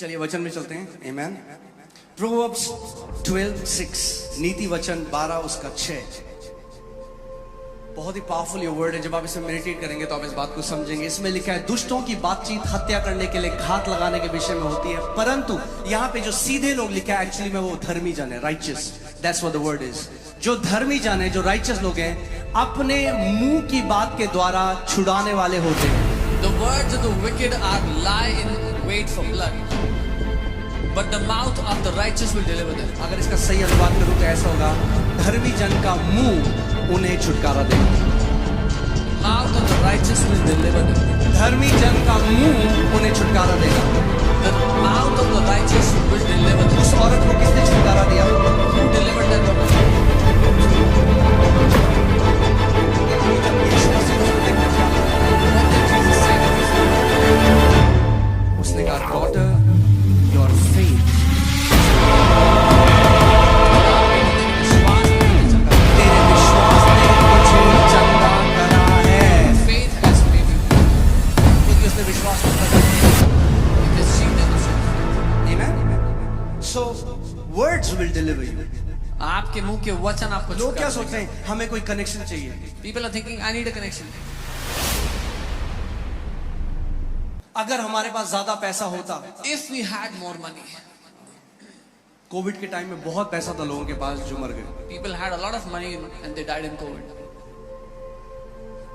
चलिए वचन में चलते हैं। आमेन। प्रोवर्ब्स 12:6 नीति वचन 12 उसका 6 बहुत ही पावरफुल ये वर्ड है। जब आप इसे मेडिटेट करेंगे तो आप इस बात को समझेंगे। इसमें लिखा है दुष्टों की बातचीत हत्या करने के लिए घात लगाने के विषय में होती है, परंतु यहाँ पे जो सीधे लोग लिखा है एक्चुअली में वो धर्मी जन है, righteous. That's what the word is. जो धर्मी जन है, जो राइचियस लोग हैं, अपने मुंह की बात के द्वारा छुड़ाने वाले होते हैं। The words of the wicked are lie in wait for blood, but the mouth of the righteous will deliver them. अगर इसका सही अनुवाद करूं तो ऐसा होगा, धर्मी जन का मुंह उन्हें छुटकारा देगा। Mouth of the righteous will deliver them. धर्मी जन का मुंह उन्हें छुटकारा देगा। The mouth of the righteous will deliver them. उस औरत को किसने छुटकारा दिया? Who delivered that woman? उसने कहा डॉटर योर फेथ, तेरे विश्वास ने मुझे चंगा करा है। Faith has made you. क्योंकि उसने विश्वास किया। Because she demonstrated. Amen? So words will deliver you. आपके मुंह के वचन आपको लोग क्या छुटकारा सोचते देंगे. हैं हमें कोई कनेक्शन चाहिए। People are thinking, I need a connection. अगर हमारे पास ज्यादा पैसा होता, If we had more money, Covid के टाइम में बहुत पैसा था लोगों के पास जो मर गए। people had a lot of money and they died in COVID.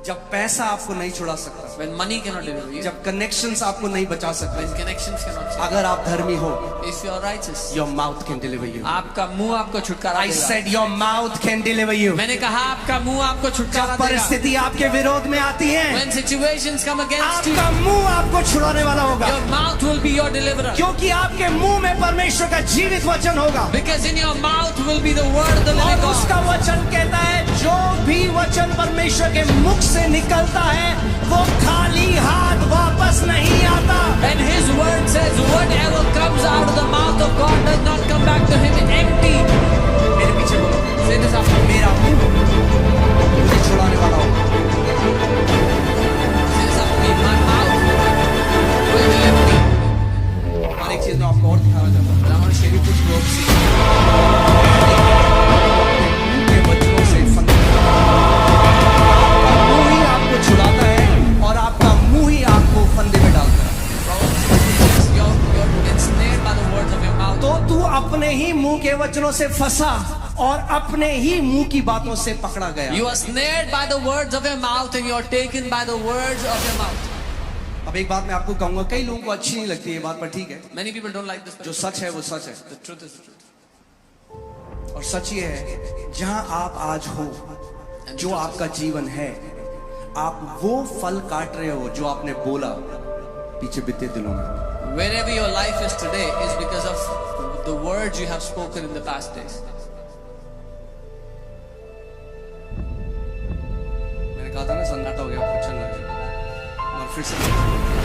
जब पैसा आपको नहीं छुड़ा सकता, When money cannot deliver you, जब कनेक्शंस आपको नहीं बचा सकते, when connections cannot save, अगर आप धर्मी हो, if you are righteous, your mouth can deliver you. आपका मुंह आपको छुटकारा I देगा. said your mouth can deliver you. मैंने कहा आपका मुंह आपको छुटकारा जब देगा. परिस्थिति आपके विरोध में आती है, When situations come against you, आपका मुंह आपको छुड़ाने वाला होगा, your mouth will be your deliverer. क्योंकि आपके मुंह में परमेश्वर का जीवित वचन होगा। Because in your mouth will be the word of the living और God. उसका वचन कहता है जो भी वचन परमेश्वर के मुख से निकलता है वो खाली हाथ वापस नहीं आता। And his word says whatever comes out of the mouth of God does not come back to him empty. मेरे पीछे बोलो, Say this after me. मेरा मुंह मुझे छुड़ाने वाला होगा। Say this after me. My mouth will deliver me. और एक चीज मैं आपको और दिखाना चाहता हूँ। I want to show you कुछ लोग see. मुंह के वचनों से मुंह ही आपको छुड़ाता है और आपका मुंह ही आपको फंदे में डालता है। You're ensnared by the words of your mouth. तो तू अपने ही मुंह के वचनों से फंसा और अपने ही मुंह की बातों से पकड़ा गया। You are snared by the words of your mouth and you are taken by the words of your mouth. अब एक बात मैं आपको कहूंगा, कई लोगों को अच्छी नहीं लगती ये बात, पर ठीक है, Many people don't like this. जो सच है वो सच है। The truth is the truth. और सच ये है, जहां आप आज हो, जो आपका जीवन है, आप वो फल काट रहे हो जो आपने बोला पीछे बीते दिनों में। Wherever your life is today is because of the words you have spoken in the past days. मैंने कहा था ना सन्नाटा हो गया, आपको अच्छा लग रहा है। और फिर से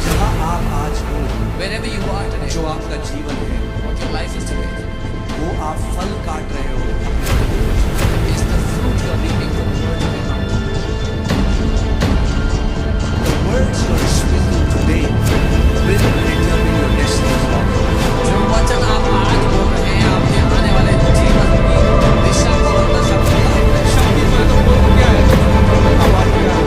जहां आप आज हो, Wherever you are today, जो आपका जीवन है, what your life is today, वो आप फल काट रहे हो। is the fruit you are reaping from the words of your mouth. The words you are speaking today will determine your destiny. जो वचन आप आज बोल रहे हैं, आपके आने वाले जीवन की दिशा को और दशा को बदल देगा। शक्ति में तो बोल क्या है? आवाज क्या है?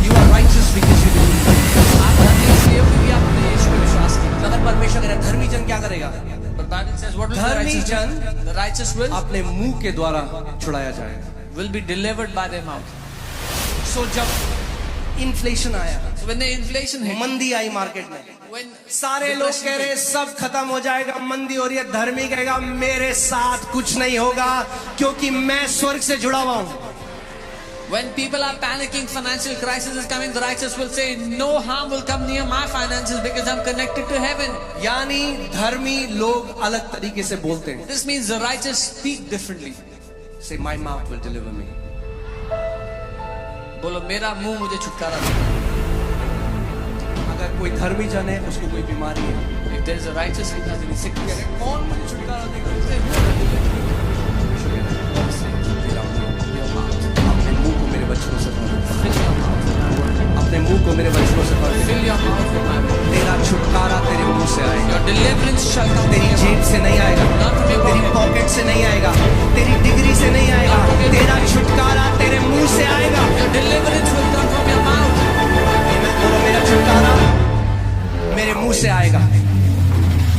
You are righteous because you believe. आप धर्मी इसलिए हो क्योंकि आपने यीशु में विश्वास किया। अगर परमेश्वर करे, धर्मी जन क्या करेगा? But Bible says, what will the धर्मी righteous जन do? The righteous will अपने मुंह के द्वारा छुड़ाया जाएगा। be delivered by their mouth. सो जब इन्फ्लेशन आया, So when the inflation hit, मंदी आई मार्केट में, when सारे लोग depression कह रहे हैं hit, सब खत्म हो जाएगा, मंदी हो रही है, धर्मी कहेगा मेरे साथ कुछ नहीं होगा क्योंकि मैं स्वर्ग से जुड़ा हुआ हूं। when people are panicking, financial crisis is coming, the righteous will say, no harm will come near my finances because I'm connected to heaven. यानी धर्मी लोग अलग तरीके से बोलते हैं। This means the righteous speak differently. Say my mouth will deliver me. बोलो मेरा मुंह मुझे छुटकारा दे। अगर कोई धर्मी जन है उसको कोई बीमारी है, If there is a righteous who has any sickness, कौन मुझे छुटकारा देगा? your mouth. अपने मुंह को मेरे वचनों से भर दे। Fill your mouth with my word. अपने मुंह को मेरे वचनों से भर दे। Fill your mouth with my word. तेरा छुटकारा तेरे मुंह से आएगा, Your deliverance shall come from तेरी your जेब mouth. से नहीं आएगा, Not from your तेरी pocket. पॉकेट से नहीं आएगा, तेरी डिग्री से नहीं आएगा, तेरा छुटकारा तेरे मुंह से आएगा। Your deliverance will come from your mouth. बोलो मेरा छुटकारा मेरे मुंह से आएगा।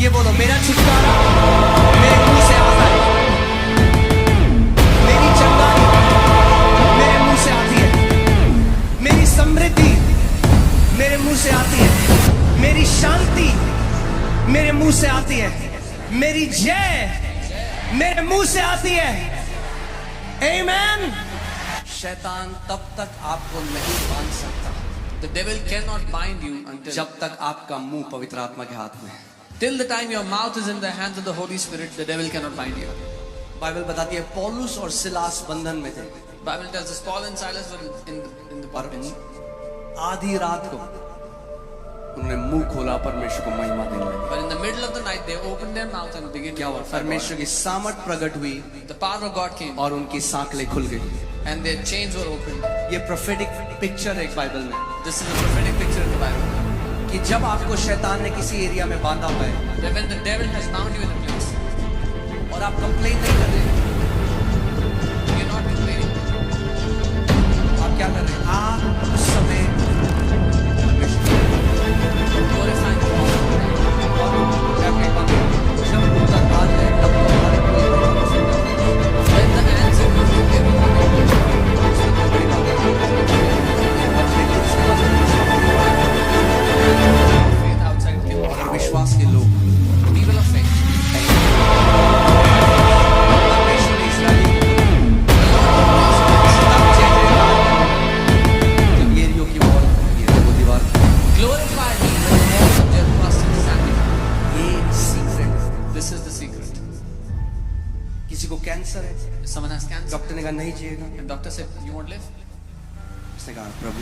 ये बोलो मेरा छुटकारा मेरे मुंह से आता है। मेरी चंगाई मेरे मुंह से आती है, मेरी समृद्धि मेरे मुंह से आती है, मेरी शांति मेरे मुंह से आती है, मेरी जय मेरे मुंह से आती है। आमीन। शैतान तब तक आपको नहीं बांध सकता The devil cannot bind you until जब तक आपका मुंह पवित्र आत्मा के हाथ में है। till the time your mouth is in the hands of the Holy Spirit. The devil cannot bind you. Bible बताती है पौलुस और सिलास बंधन में थे Bible tells us Paul and Silas were in the और bondage. आधी रात को उन्होंने मुंह खोला, परमेश्वर को महिमा देने लगे। But in the middle of the night, they opened their mouth and began to क्या हुआ? glorify परमेश्वर God. की सामर्थ प्रकट हुई The power of God came और उनकी सांकलें खुल गई। and their chains were opened. ये प्रोफेटिक पिक्चर है एक बाइबल में This is a prophetic picture in the Bible. कि जब आपको शैतान ने किसी एरिया में बांधा हुआ है That when the devil has bound you in a place, और आप कंप्लेन नहीं कर रहे, you're not complaining. आप क्या कर रहे हैं? आप उस समय परमेश्वर Glorifying God. और क्या कहता हूं, जब उनका काज है तब तो हमारे कोई नहीं कर सकता। When the answer comes to everyone, बड़ी बात है। अपने दिल से faith outside can अगर विश्वास के लोग people of faith. परमेश्वर इस्राएली तब चेहरेगा जब येरियो की वॉल, ये वो दीवार, Glorify me when the walls of Jericho are standing. ये सीक्रेट है। This is the secret. किसी को कैंसर है, If someone has cancer doctor ने कहा नहीं जिएगा, and doctor said you won't live, उसने कहा प्रभु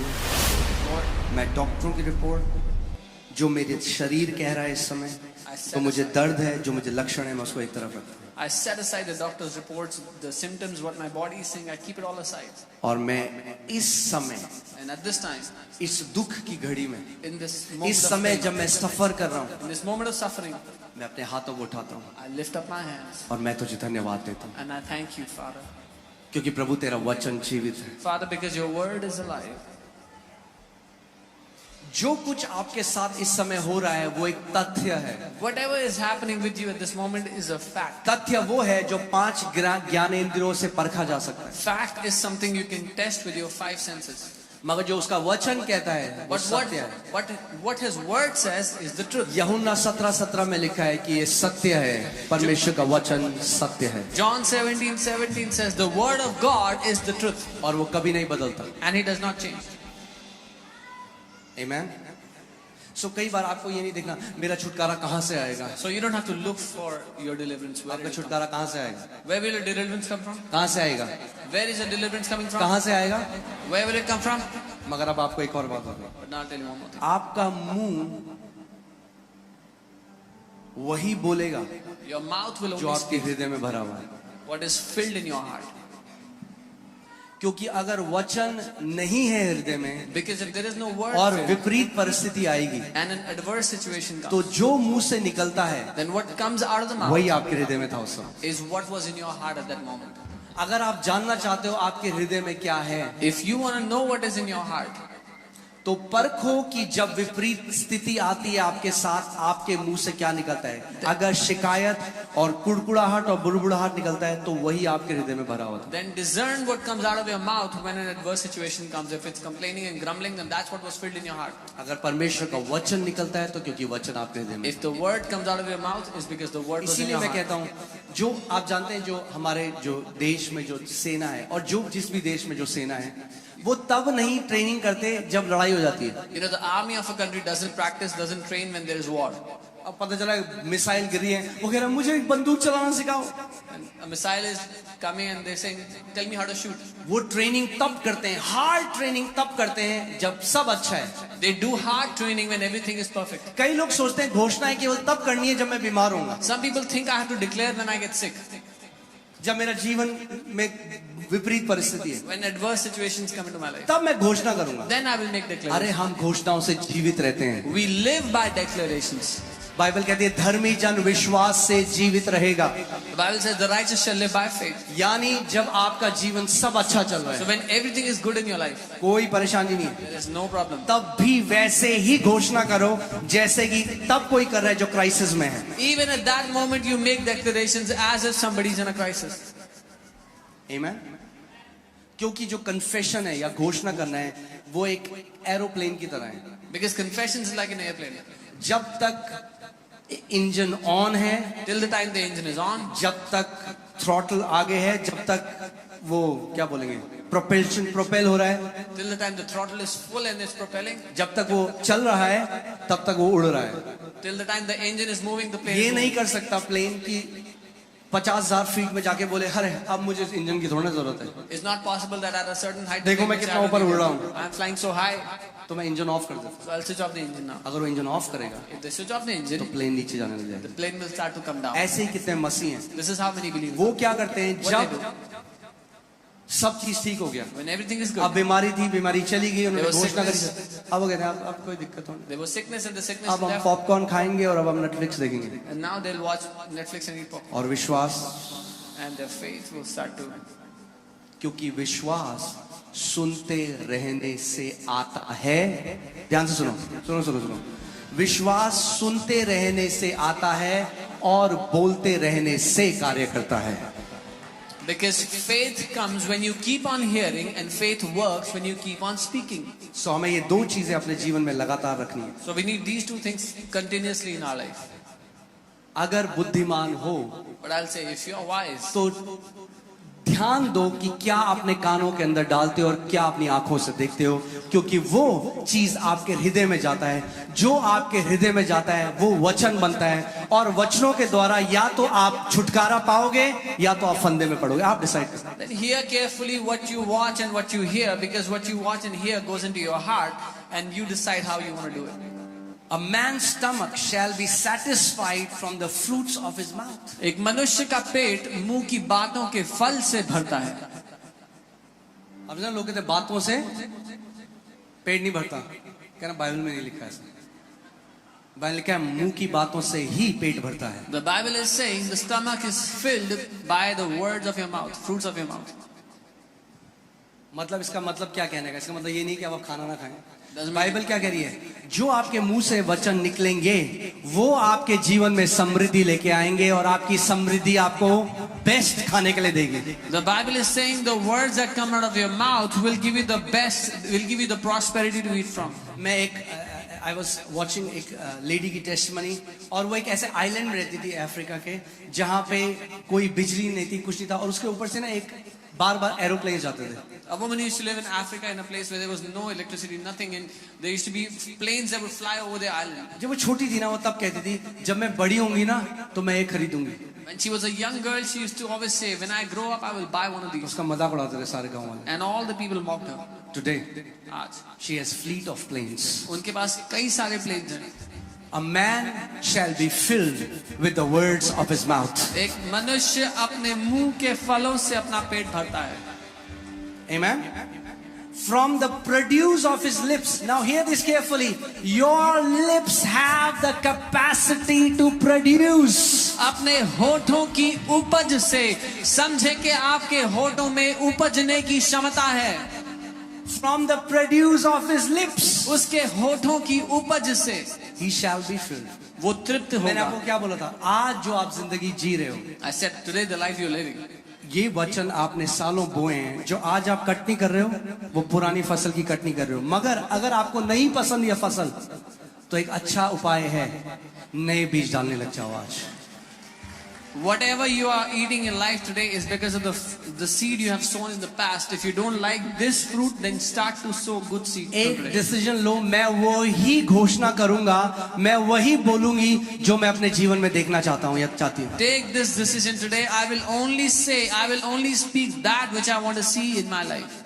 Lord, मैं डॉक्टरों की रिपोर्ट जो मेरे शरीर कह रहा है इस समय, तो मुझे दर्द है, जो मुझे लक्षण है मैं उसको एक तरफ रखता हूं I set aside the doctor's reports, the symptoms, what my body is saying, I keep it all aside. और मैं इस समय And at this time, इस दुख की घड़ी में, in this moment इस of समय pain, जब मैं सफर कर रहा हूँ, in this moment of suffering, मैं अपने हाथों को उठाता हूँ I lift up my hands और मैं तुझे धन्यवाद देता हूँ, and I thank you, Father. क्योंकि प्रभु तेरा वचन जीवित है। Father, because your word is alive. जो कुछ आपके साथ इस समय हो रहा है वो एक तथ्य है। Whatever is happening with you at this moment is a fact. तथ्य वो है जो 5 ज्ञानेंद्रियों से परखा जा सकता है, Fact is something you can test with your 5 senses. मगर जो उसका वचन कहता है वो But सत्य है। what his word says is the truth. यूहन्ना 17:17 में लिखा है कि ये सत्य है, परमेश्वर का वचन सत्य है John 17:17 says the word of God is the truth और वो कभी नहीं बदलता। and he does not change. आमीन। सो कई बार आपको ये नहीं देखना मेरा छुटकारा कहाँ से आएगा, So you don't have to look for your deliverance. Where, आपका will it come? छुटकारा कहाँ से आएगा, Where will your deliverance come from? कहाँ से आएगा, Where is your deliverance coming from? कहाँ से आएगा। Where will it come from? मगर अब आपको एक और बात होगी, But now I'll tell you one more thing. आपका मुंह वही बोलेगा Your mouth will जो only आपके speak हृदय में भरा हुआ है, what is filled in your heart. क्योंकि अगर वचन नहीं है हृदय में Because if there is no word और filled विपरीत परिस्थिति आएगी and an adverse situation comes, तो जो मुंह से निकलता है then what comes out of the mouth वही आपके हृदय में था उस समय। is what was in your heart at that moment. अगर आप जानना चाहते हो आपके हृदय में क्या है, If you want to know what is in your heart, तो परखो कि जब विपरीत स्थिति आती है आपके साथ आपके मुंह से क्या निकलता है। अगर शिकायत और कुड़कुड़ाहट और बुड़बुड़ाहट निकलता है तो वही आपके हृदय में भरा हुआ था। then discern what comes out of your mouth when an adverse situation comes. If it's complaining and grumbling, then that's what was filled in your heart. अगर परमेश्वर का वचन निकलता है तो क्योंकि वचन आपके हृदय में। If the word comes out of your mouth, is because the word was in इसीलिए your मैं heart. कहता हूँ जो आप जानते हैं जो हमारे जो देश में जो सेना है और जो जिस भी देश में जो सेना है वो तब नहीं ट्रेनिंग करते जब लड़ाई हो जाती है। You know, the army of a country doesn't practice, doesn't train when there is war. अब पता चला मिसाइल गिरी है, वो कह रहा मुझे एक बंदूक चलाना सिखाओ। And a missile is coming and they're saying, tell me how to shoot. वो ट्रेनिंग तब करते हैं, हार्ड ट्रेनिंग तब करते हैं जब सब अच्छा है। They do hard training when everything is perfect. कई लोग सोचते हैं घोषणाएं केवल तब करनी है जब मैं बीमार होऊंगा, Some people think I have to declare when I get sick, जब मेरा जीवन में विपरीत परिस्थिति है, when adverse situations come into my life. तब मैं घोषणा करूंगा। Then I will make अरे declarations. हम घोषणाओं से जीवित रहते हैं। We live by declarations. Bible कहती है धर्मी जन विश्वास से जीवित रहेगा। The Bible says the righteous shall live by faith. यानी जब आपका जीवन सब अच्छा चल रहा So है, when everything is good in your life, कोई परेशानी नहीं है, there is no problem. तब भी वैसे ही घोषणा करो जैसे कि तब कोई कर रहा है जो क्राइसिस में है। Even at that moment you make declarations as if somebody is in a crisis. आमीन। क्योंकि जो कन्फेशन है या घोषणा करना है वो एक एरोप्लेन की तरह है। Because confession is like an airplane. जब तक इंजन ऑन है, Till the time the engine is on, जब तक थ्रॉटल आगे है, जब तक वो क्या बोलेंगे प्रोपेल हो रहा है, till the time the throttle is full and it's propelling, जब तक वो चल रहा है तब तक वो उड़ रहा है। till the time the engine is moving, the plane ये is नहीं moving. कर सकता प्लेन की 50,000 फीट में जाके बोले अरे अब मुझे इस इंजन की थोड़ा जरूरत है, It's not possible that at a certain height, देखो मैं कितना ऊपर उड़ रहा हूँ, I'm flying so high, तो मैं इंजन ऑफ कर देता। so I'll switch off the engine now. अगर वो इंजन ऑफ करेगा If they switch off the तो engine, प्लेन नीचे जाने लग the जाएगा। plane will start to come down. ऐसे ही कितने मसीह हैं, This is how many believe. वो क्या करते हैं What they जब do, सब चीज ठीक हो गया, when everything is अब good, बीमारी थी, बीमारी चली गई, उन्होंने There was घोषणा करी, sickness. अब वो कहते हैं अब कोई दिक्कत हो नहीं, there was sickness and the sickness अब हम left, पॉपकॉर्न खाएंगे और अब हम नेटफ्लिक्स देखेंगे, and now they'll watch Netflix and eat popcorn, और विश्वास, and their faith will start to. क्योंकि विश्वास सुनते रहने से आता है। ध्यान से सुनो सुनो सुनो सुनो, विश्वास सुनते रहने से आता है और बोलते रहने से कार्य करता है। Because faith comes when you keep on hearing, and faith works when you keep on speaking. सो हमें ये दो चीजें अपने जीवन में लगातार रखनी है। So we need these two things continuously in our life. अगर बुद्धिमान हो But I'll say, if you're wise, तो ध्यान दो कि क्या अपने कानों के अंदर डालते हो और क्या अपनी आंखों से देखते हो, क्योंकि वो चीज आपके हृदय में जाता है, जो आपके हृदय में जाता है वो वचन बनता है, और वचनों के द्वारा या तो आप छुटकारा पाओगे या तो आप फंदे में पड़ोगे। आप डिसाइड करो। then hear carefully what you watch and what you hear, because what you watch and hear goes into your heart, and you decide how you want to do it. A man's stomach shall be satisfied from the fruits of his mouth. एक मनुष्य का पेट मुंह की बातों के फल से भरता है। अब ना लोग कहते हैं बातों से पेट नहीं भरता, कहना बाइबल में नहीं लिखा है ऐसा। बाइबल लिखा है मुंह की बातों से ही पेट भरता है। The Bible is saying the stomach is filled by the words of your mouth, fruits of your mouth. मतलब इसका मतलब क्या कहने का, इसका मतलब ये नहीं कि अब आप खाना ना खाएं। Doesn't mean- बाइबल क्या कह रही है, जो आपके मुंह से वचन निकलेंगे वो आपके जीवन में समृद्धि लेके आएंगे, और आपकी समृद्धि आपको बेस्ट खाने के लिए देगी। The Bible is saying the words that come out of your mouth will give you the best, will give you the prosperity to eat from. मैं एक आई वॉज वॉचिंग एक लेडी की टेस्टिमनी, और वो एक ऐसे आइलैंड में रहती थी अफ्रीका के, जहाँ पे कोई बिजली नहीं थी, कुछ नहीं था, और उसके ऊपर से ना एक बार बार एरोप्लेन जाते थे। A woman used to live in Africa in a place where there was no electricity, nothing, and there used to be planes that would fly over the island. जब वो छोटी थी ना, वो तब कहती थी जब मैं बड़ी होंगी ना तो मैं एक खरीदूंगी। When she was a young girl, she used to always say, when I grow up, I will buy one of these. उसका मजाक उड़ाते थे सारे गांव वाले। And all the people mocked her. Today आज she has fleet of planes. उनके पास कई सारे planes हैं। A man shall be filled with the words of his mouth. एक मनुष्य अपने मुंह के फलों से अपना पेट भरता है। Amen. From the produce of his lips. Now hear this carefully. Your lips have the capacity to produce. अपने होठों की उपज से, समझे कि आपके होठों में उपजने की क्षमता है। From the produce of his lips, उसके होठों की उपज से he shall be filled. वो तृप्त मैंने होगा। आपको क्या बोला था, आज जो आप जिंदगी जी रहे हो, I said today the life you're living, ये वचन आपने सालों बोए हैं, जो आज आप कटनी कर रहे हो वो पुरानी फसल की कटनी कर रहे हो। मगर अगर आपको नहीं पसंद यह फसल, तो एक अच्छा उपाय है, नए बीज डालने लग जाओ आज। Whatever you are eating in life today is because of the seed you have sown in the past. If you don't like this fruit, then start to sow good seed एक today. डिसीजन लो, मैं वही घोषणा करूंगा, मैं वही बोलूंगी जो मैं अपने जीवन में देखना चाहता हूं या चाहती हूं. Take this decision today. I will only speak that which I want to see in my life.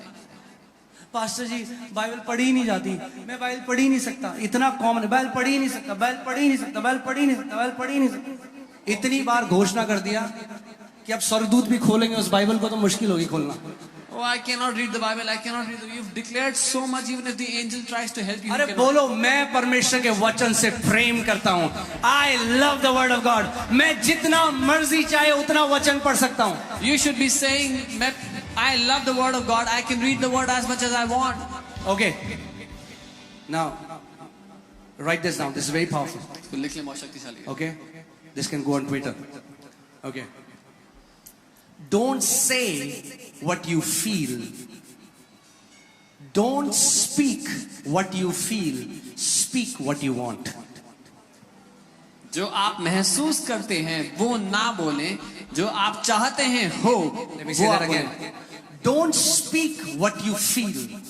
Pastor ji Bible पढ़ी ही नहीं जाती, मैं बाइबल पढ़ ही नहीं सकता, इतना कॉमन है, बाइबल पढ़ ही नहीं सकता, बाइबल पढ़ ही नहीं सकता, बाइबल पढ़ ही नहीं सकता, बाइबल पढ़ ही नहीं सकता. इतनी बार घोषणा कर दिया कि अब स्वर्गदूत भी खोलेंगे उस बाइबल को तो मुश्किल होगी खोलना. Oh, I cannot read the Bible. I cannot read. You've declared so much. Even if the angel tries to help you, अरे you cannot. बोलो, मैं परमेश्वर के वचन से प्रेम करता हूँ. I love the word of God. मैं जितना मर्जी चाहे उतना वचन पढ़ सकता हूँ. You should be saying, I love the word of God. I can read the word as much as I want. Okay. Now, write this down. This is very powerful. इसको लिख ले, बहुत शक्तिशाली है. Okay. This can go on Twitter. Okay. Don't say what you feel. Don't speak what you feel. Speak what you want. जो आप महसूस करते हैं वो ना बोलें, जो आप चाहते हैं हो. Let me say that again. Don't speak what you feel.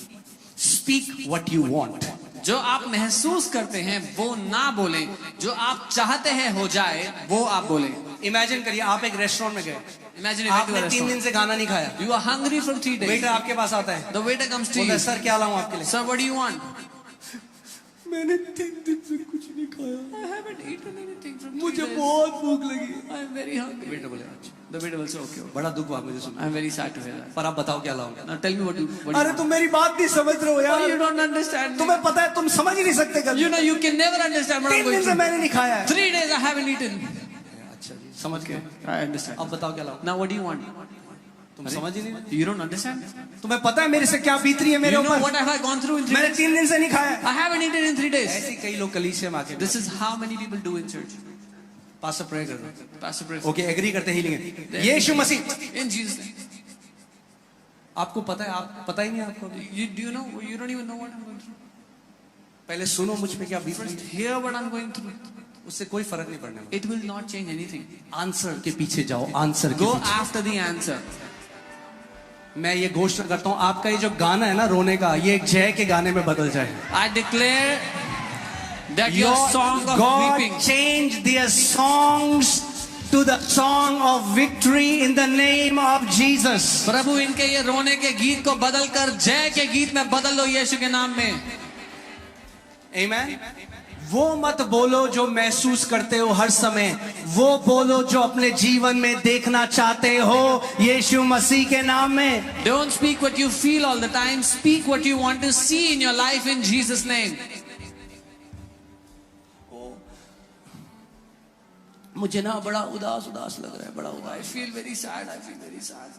Speak what you want. जो आप महसूस करते हैं वो ना बोलें, जो आप चाहते हैं हो जाए वो आप बोलें. इमेजिन करिए, आप एक रेस्टोरेंट में गए, Imagine आपने 3 दिन से खाना नहीं खाया, you are hungry from 3 days. Waiter आपके पास आता है, The waiter comes to बोलता है you. सर क्या लाऊं आपके लिए. Sir, what do you want? मैंने 3 दिन से कुछ नहीं खाया, I haven't eaten anything from 3 मुझे days. बहुत भूख लगी. I am very hungry. Waiter बोले अच्छा. The waiter will say, okay. बड़ा दुख हुआ मुझे सुन. I am very sad to hear that. पर आप बताओ क्या लाऊं. Now tell me what you अरे तुम मेरी बात नहीं समझ रहे हो Oh, you यार. don't understand me. तुम्हें पता है तुम समझ ही नहीं सकते कभी. You know you can never understand what I'm 3 going दिन से through. मैंने नहीं खाया है. 3 days I haven't eaten. अच्छा जी, समझ गए. I understand. अब बताओ क्या लाऊं. Now what do you want? तुम समझ ही नहीं रहे. You don't understand? तुम्हें पता है मेरे से क्या बीत रही है मेरे You know ऊपर. what have I gone through in 3 मैंने days? 3 दिन से नहीं खाया. I haven't eaten in 3 days. ऐसे ही कई लोग कलीसिया में आके This is how many people do in church. Pastor pray कर रहे हैं. Pastor prayer. ओके, एग्री करते हैं हीलिंग है. यीशु मसीह. In Jesus' name. आपको पता है, आप पता ही नहीं आपको. Do you know? You don't even know what I'm going through. पहले सुनो मुझ पे क्या बीत रही First, है. hear what I'm going through. उससे कोई फर्क नहीं पड़ने वाला. It will not change anything. Answer के पीछे जाओ, आंसर के Go पीछे. after the answer. मैं ये घोषणा करता हूँ, आपका ये जो गाना है ना रोने का, ये एक जय के गाने में बदल जाए. I declare that your song of God weeping, change their songs to the song of victory in the name of Jesus. प्रभु इनके ये रोने के गीत को बदल कर जय के गीत में बदल लो यीशु के नाम में. Amen. वो मत बोलो जो महसूस करते हो हर समय, वो बोलो जो अपने जीवन में देखना चाहते हो यीशु मसीह के नाम में. Don't speak what you feel all the time. Speak what you want to see in your life in Jesus' name. मुझे ना बड़ा उदास उदास लग रहा है, बड़ा I उदास. feel very sad. I feel very sad.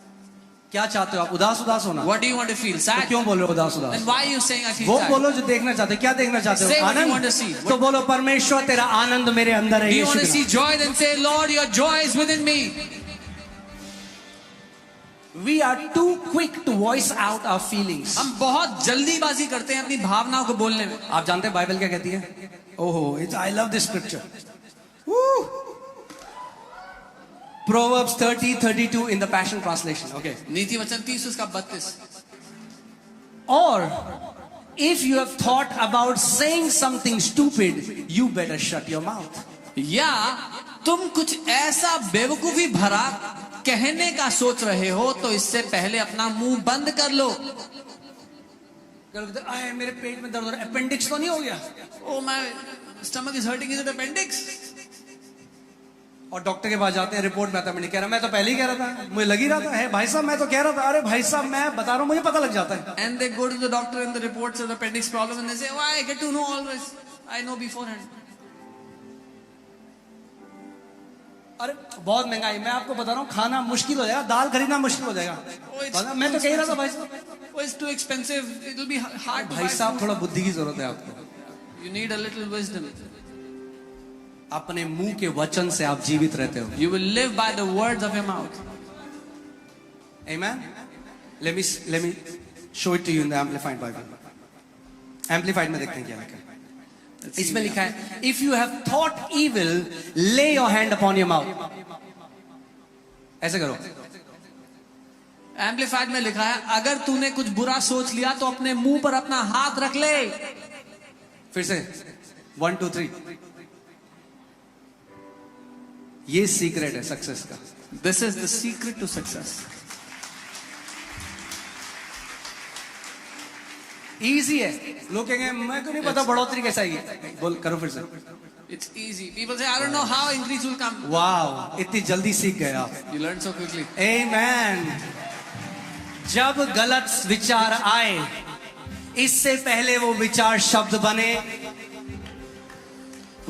क्या चाहते हो आप, उदास उदास होना? What do you want to feel? तो Sad. क्यों बोल रहे हो उदास उदास? Then why are you saying I feel वो sad? बोलो जो देखना चाहते हो. क्या देखना चाहते Say हो? what you want to Anand. see. तो बोलो परमेश्वर तेरा आनंद मेरे अंदर है Do you Yeshu want to के see नाम. joy? Then say, Lord, your joy is within me. We are too quick to voice out our feelings. हम बहुत जल्दीबाजी करते हैं अपनी भावनाओं को बोलने में. आप जानते हैं बाइबल क्या कहती है? ओहो, I love this scripture. Proverbs 30:32 in the Passion Translation. Okay. नीति वचन 30 उसका 32. Or if you have thought about saying something stupid, you better shut your mouth. या तुम कुछ ऐसा बेवकूफी भरा कहने का सोच रहे हो तो इससे पहले अपना मुंह बंद कर लो. आए मेरे पेट में दर्द हो रहा है, अपेंडिक्स तो नहीं हो गया? Oh, my stomach is hurting. Is it appendix? और डॉक्टर के पास जाते हैं, रिपोर्ट में आता है, मैं नहीं कह रहा, मैं तो पहले ही कह रहा था, मुझे लग ही रहा था. है भाई साहब, मैं तो कह रहा था. अरे भाई साहब, मैं बता रहा हूँ, मुझे पता लग जाता है. And they go to the doctor and the reports of the appendix problem and they say, "Oh, I get to know always. I know beforehand." अरे बहुत महंगाई, मैं आपको बता रहा हूँ, खाना मुश्किल हो जाएगा, दाल खरीदना मुश्किल हो जाएगा. मैं तो कह रहा था भाई साहब. Oh, it's too expensive. It will be hard to भाई buy साहब, food. थोड़ा बुद्धि की जरूरत है आपको. You need a little wisdom. अपने मुंह के वचन से आप जीवित रहते हो. You will live by the words of your mouth. Amen. Let me show it to you in the Amplified Bible. Amplified में देखते हैं क्या लिखा है. इसमें लिखा है, if you have thought evil, lay your hand upon your mouth. ऐसे करो, एम्पलीफाइड में लिखा है, अगर तूने कुछ बुरा सोच लिया तो अपने मुंह पर अपना हाथ रख ले। फिर से 1 2 3। ये सीक्रेट है सक्सेस का। This is the secret to success. Easy है, लोग कहेंगे मैं को नहीं पता बढ़ोतरी कैसा है। बोल करो फिर से। It's easy. People say, I don't know how increase will come. वाह, इतनी जल्दी सीख गए आप। You learn so quickly. आमेन। जब गलत विचार आए, इससे पहले वो विचार शब्द बने।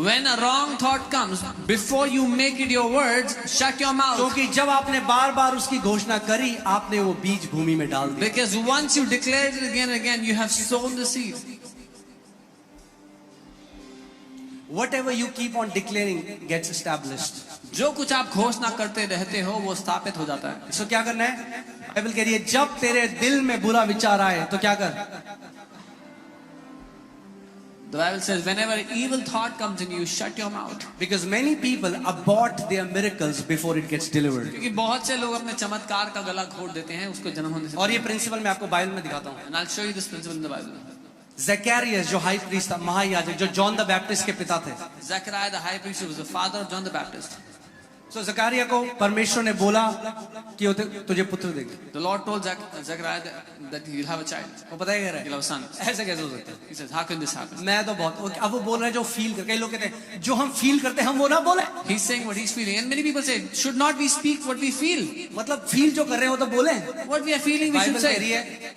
When a wrong thought comes, before you make it your words, shut your mouth. क्योंकि जब आपने बार बार उसकी घोषणा करी, आपने वो बीज भूमि में डाल दिया। Because once you declare it again and again, you have sown the seed. Whatever you keep on declaring gets established. जो कुछ आप घोषणा करते रहते हो वो स्थापित हो जाता है। सो क्या करना है? बाइबल कह रही है जब तेरे दिल में बुरा विचार आए तो क्या कर? The Bible says, whenever evil thought comes in you, shut your mouth. Because many people abort their miracles before it gets delivered. क्योंकि बहुत से लोग अपने चमत्कार का गला घोट देते हैं उसको जन्म होने से। और ये प्रिंसिपल मैं आपको बाइबल में दिखाता हूँ। And I'll show you this principle in the Bible. Zakaria जो हाई प्रीस्ट था, महायाजक, जो जॉन द बैप्टिस्ट के पिता थे। Zechariah the high priest was the father of John the Baptist. सो ज़करिया को परमेश्वर ने बोला कि तुझे पुत्र देंगे। The Lord told Zechariah that he'll have a child. वो पता है क्या He'll have a son. ऐसे कैसे हो सकता है? He says, how can this happen? मैं तो बहुत, अब वो बोल रहे हैं जो फील कर, कई लोग कहते हैं जो हम फील करते हैं हम वो ना बोले। He's saying what he's feeling, and many people say, should not we speak what we feel? मतलब फील जो कर रहे हैं वो तो बोले। What we are feeling, we should Bible कह रही say. है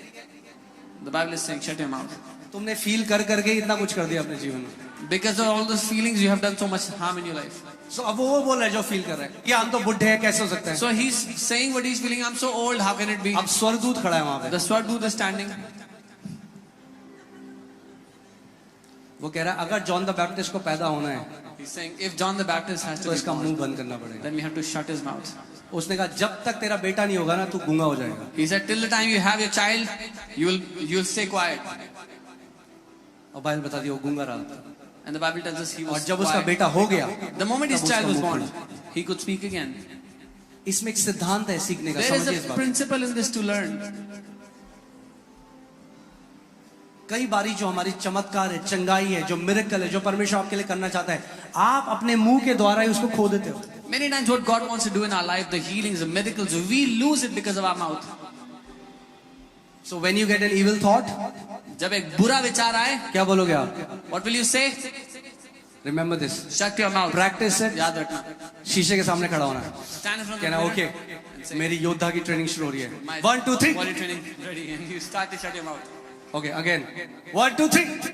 The Bible is saying, shut your mouth. तुमने फील कर करके इतना कुछ कर दिया अपने जीवन में। Because of all those feelings, you have done so much harm in your life. सो अब वो बोल रहे हैं जो फील कर रहे हैं कि हम तो बुढ़े हैं, कैसे हो सकता है? So he's saying what he's feeling. I'm so old. How can it be? अब स्वर्गदूत खड़ा है वहां पे। The Swarduta is standing. वो कह रहा है अगर जॉन द बैप्टिस्ट को पैदा होना है He's saying, if John the Baptist has तो to be इसका born, मुंह बंद करना पड़ेगा। then we have to shut his mouth. उसने कहा जब तक तेरा बेटा नहीं होगा ना तू गूंगा हो जाएगा। He said, till the time you have your child, you'll stay quiet. और बाइबल बता दिया वो गूंगा रहा था। And the Bible tells us he और was जब उसका quiet. बेटा हो गया, The moment his तब child उसका was मुंह born, खुला। he could speak again. इसमें एक सिद्धांत है सीखने का, There is समझिए इस a बात को। principle in this to learn. कई बारी जो हमारी चमत्कार है, चंगाई है, जो मिरेकल है, जो परमेश्वर आपके लिए करना चाहता है, आप अपने मुंह के द्वारा ही उसको खो देते हो। Many times what God wants to do in our life, the healings, the miracles, we lose it because of our mouth. So when you get an evil thought, जब एक बुरा विचार आए, क्या बोलोगे आप? what will you say? Remember this. Shut your mouth. Practice it. याद रखना. शीशे के सामने खड़ा होना। Stand in front of कहना the okay, mirror and say, मेरी योद्धा की ट्रेनिंग शुरू हो रही है। My 1 2 3। body training ready, and you start to shut your mouth. Okay, again. 1 2 3।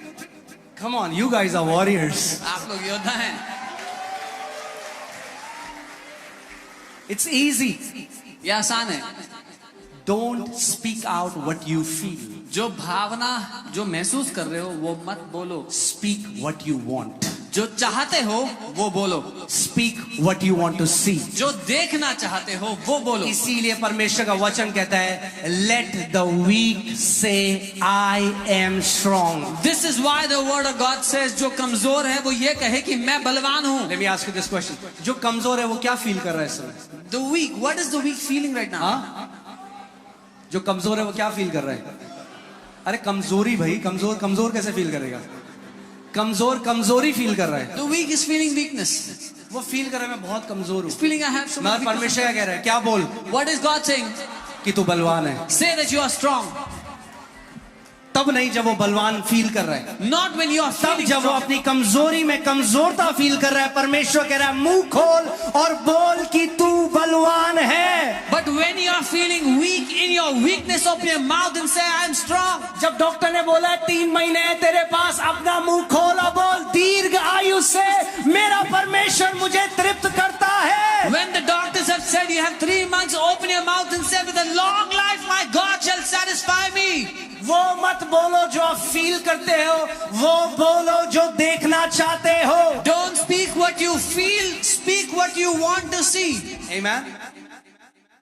Come on, you guys are warriors. आप लोग योद्धा हैं. It's easy. ये आसान है. Don't speak out what you feel. जो भावना जो महसूस कर रहे हो वो मत बोलो. Speak what you want. जो चाहते हो वो बोलो. Speak what you want to see. जो देखना चाहते हो वो बोलो. इसीलिए परमेश्वर का वचन कहता है Let the weak say I am strong. This is why the word of God says जो कमजोर है वो ये कहे कि मैं बलवान हूँ. Let me ask you this question. जो कमजोर है वो क्या फील कर रहा है इस समय? The weak, what is the weak feeling right now? हाँ? जो कमजोर है वो क्या फील कर रहा है? अरे कमजोरी भाई, कमजोर कैसे फील करेगा? कमजोरी फील कर रहा है। The weak is feeling weakness. वो फील कर रहा है मैं बहुत कमजोर हूँ। It's feeling I have so much मैं परमेश्वर क्या कह रहा है? क्या बोल? What is God saying? कि तू बलवान है। Say that you are strong. तब नहीं जब वो बलवान फील कर रहा है। Not when you are तब feeling जब वो strong. अपनी कमजोरी में कमजोरता फील कर रहा है, परमेश्वर कह रहा है मुंह खोल और बोल कि तू बलवान है। But when you are feeling weak in your weakness, open your mouth and say I am strong. जब डॉक्टर ने बोला 3 महीने है तेरे पास, अपना मुंह खोल और बोल दीर्घ आयु से मेरा परमेश्वर मुझे तृप्त करता है। When the doctors have said you have 3 months, open your mouth and say with a long life my God shall satisfy me. वो मत बोलो जो आप फील करते हो, वो बोलो जो देखना चाहते हो। Don't speak what you feel, speak what you want to see. Amen.